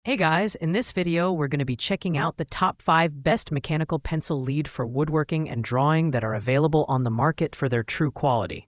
Hey guys, in this video we're going to be checking out the top 5 best mechanical pencil lead for woodworking and drawing that are available on the market for their true quality.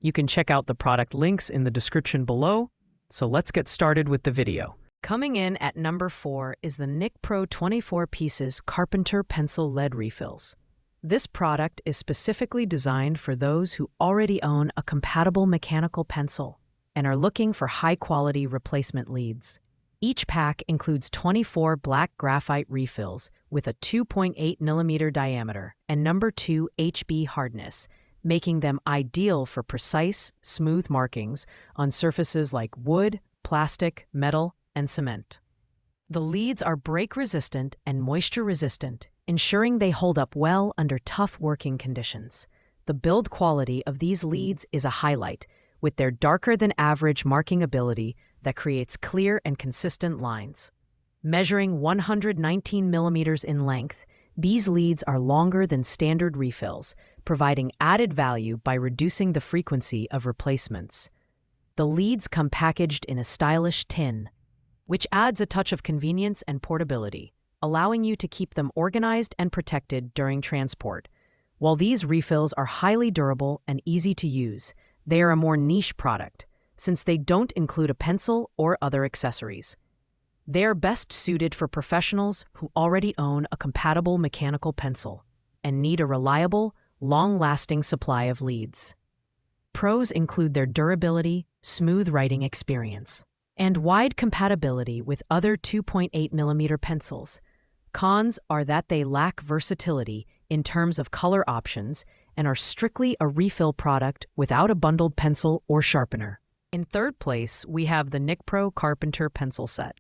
You can check out the product links in the description below, so let's get started with the video. Coming in at number 4 is the Nic Pro 24 Pieces Carpenter Pencil Lead Refills. This product is specifically designed for those who already own a compatible mechanical pencil and are looking for high-quality replacement leads. Each pack includes 24 black graphite refills with a 2.8 mm diameter and number 2 HB hardness, making them ideal for precise, smooth markings on surfaces like wood, plastic, metal, and cement. The leads are break-resistant and moisture-resistant, ensuring they hold up well under tough working conditions. The build quality of these leads is a highlight, with their darker-than-average marking ability that creates clear and consistent lines. Measuring 119 millimeters in length, these leads are longer than standard refills, providing added value by reducing the frequency of replacements. The leads come packaged in a stylish tin, which adds a touch of convenience and portability, allowing you to keep them organized and protected during transport. While these refills are highly durable and easy to use, they are a more niche product, since they don't include a pencil or other accessories. They are best suited for professionals who already own a compatible mechanical pencil and need a reliable, long-lasting supply of leads. Pros include their durability, smooth writing experience, and wide compatibility with other 2.8 mm pencils. Cons are that they lack versatility in terms of color options and are strictly a refill product without a bundled pencil or sharpener. In third place, we have the Nic Pro Carpenter Pencil Set.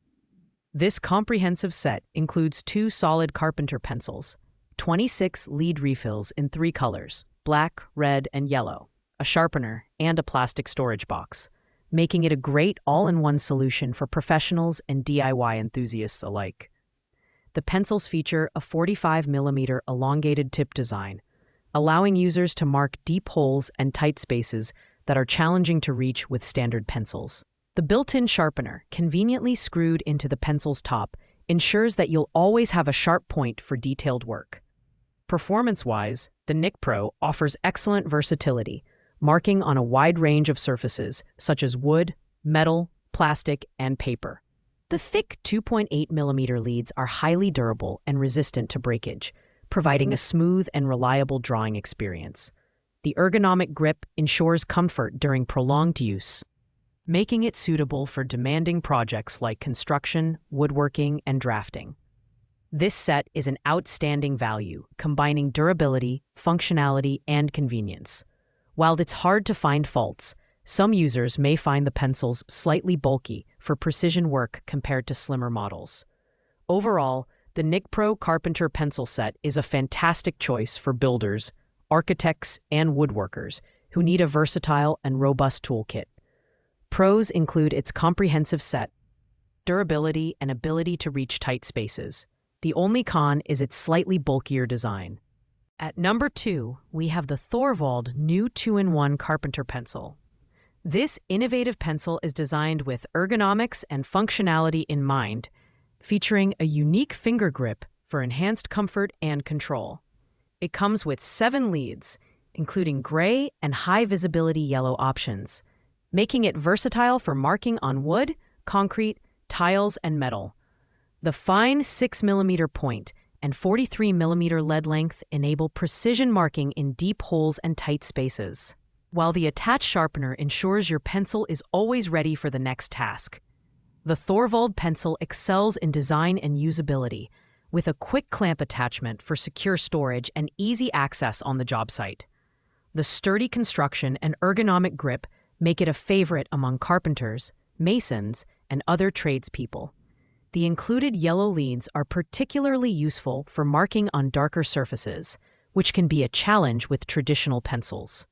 This comprehensive set includes 2 solid carpenter pencils, 26 lead refills in 3 colors, black, red, and yellow, a sharpener, and a plastic storage box, making it a great all-in-one solution for professionals and DIY enthusiasts alike. The pencils feature a 45 mm elongated tip design, allowing users to mark deep holes and tight spaces that are challenging to reach with standard pencils. The built-in sharpener, conveniently screwed into the pencil's top, ensures that you'll always have a sharp point for detailed work. Performance-wise, the Nic Pro offers excellent versatility, marking on a wide range of surfaces such as wood, metal, plastic, and paper. The thick 2.8 mm leads are highly durable and resistant to breakage, providing a smooth and reliable drawing experience. The ergonomic grip ensures comfort during prolonged use, making it suitable for demanding projects like construction, woodworking, and drafting. This set is an outstanding value, combining durability, functionality, and convenience. While it's hard to find faults, some users may find the pencils slightly bulky for precision work compared to slimmer models. Overall, the Nic Pro Carpenter Pencil Set is a fantastic choice for builders, architects, and woodworkers who need a versatile and robust toolkit. Pros include its comprehensive set, durability, and ability to reach tight spaces. The only con is its slightly bulkier design. At number 2, we have the Thorvald new 2-in-1 Carpenter Pencil. This innovative pencil is designed with ergonomics and functionality in mind, featuring a unique finger grip for enhanced comfort and control. It comes with 7 leads, including gray and high-visibility yellow options, making it versatile for marking on wood, concrete, tiles, and metal. The fine 6 mm point and 43 mm lead length enable precision marking in deep holes and tight spaces, while the attached sharpener ensures your pencil is always ready for the next task. The Thorvald pencil excels in design and usability, with a quick clamp attachment for secure storage and easy access on the job site. The sturdy construction and ergonomic grip make it a favorite among carpenters, masons, and other tradespeople. The included yellow leads are particularly useful for marking on darker surfaces, which can be a challenge with traditional pencils.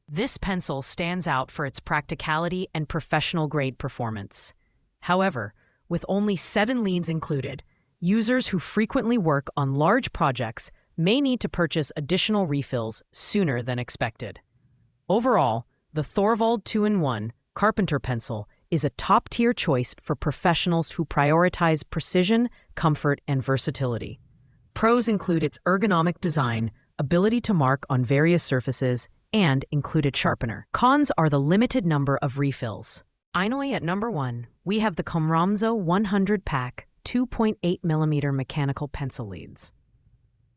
This pencil stands out for its practicality and professional-grade performance. However, with only 7 leads included, users who frequently work on large projects may need to purchase additional refills sooner than expected. Overall, the Thorvald 2-in-1 Carpenter Pencil is a top-tier choice for professionals who prioritize precision, comfort, and versatility. Pros include its ergonomic design, ability to mark on various surfaces, and included sharpener. Cons are the limited number of refills. Finally, at number 1, we have the Comramzo 100 Pack 2.8mm mechanical pencil leads.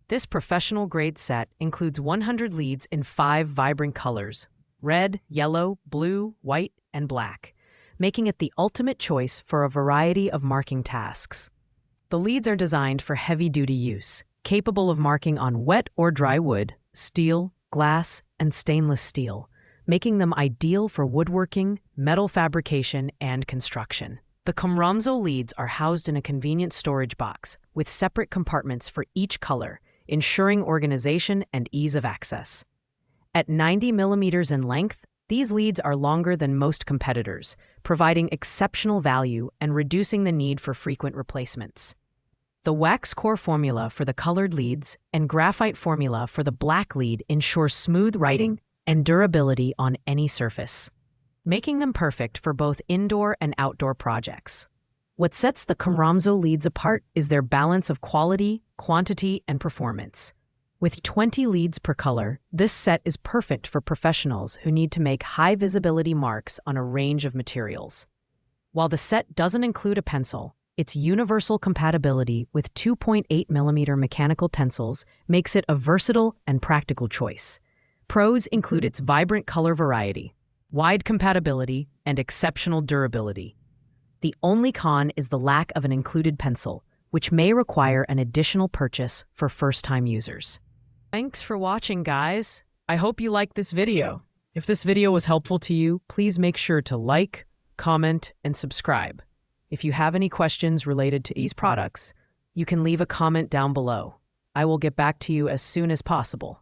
This professional-grade set includes 100 leads in 5 vibrant colors: red, yellow, blue, white, and black, making it the ultimate choice for a variety of marking tasks. The leads are designed for heavy-duty use, capable of marking on wet or dry wood, steel, glass, and stainless steel, making them ideal for woodworking, metal fabrication, and construction. The Comramzo leads are housed in a convenient storage box with separate compartments for each color, ensuring organization and ease of access. At 90 millimeters in length, these leads are longer than most competitors, providing exceptional value and reducing the need for frequent replacements. The wax core formula for the colored leads and graphite formula for the black lead ensure smooth writing and durability on any surface, making them perfect for both indoor and outdoor projects. What sets the Comramzo leads apart is their balance of quality, quantity, and performance. With 20 leads per color, this set is perfect for professionals who need to make high-visibility marks on a range of materials. While the set doesn't include a pencil, its universal compatibility with 2.8mm mechanical pencils makes it a versatile and practical choice. Pros include its vibrant color variety, wide compatibility, and exceptional durability. The only con is the lack of an included pencil, which may require an additional purchase for first-time users. Thanks for watching, guys. I hope you liked this video. If this video was helpful to you, please make sure to like, comment, and subscribe. If you have any questions related to these products, you can leave a comment down below. I will get back to you as soon as possible.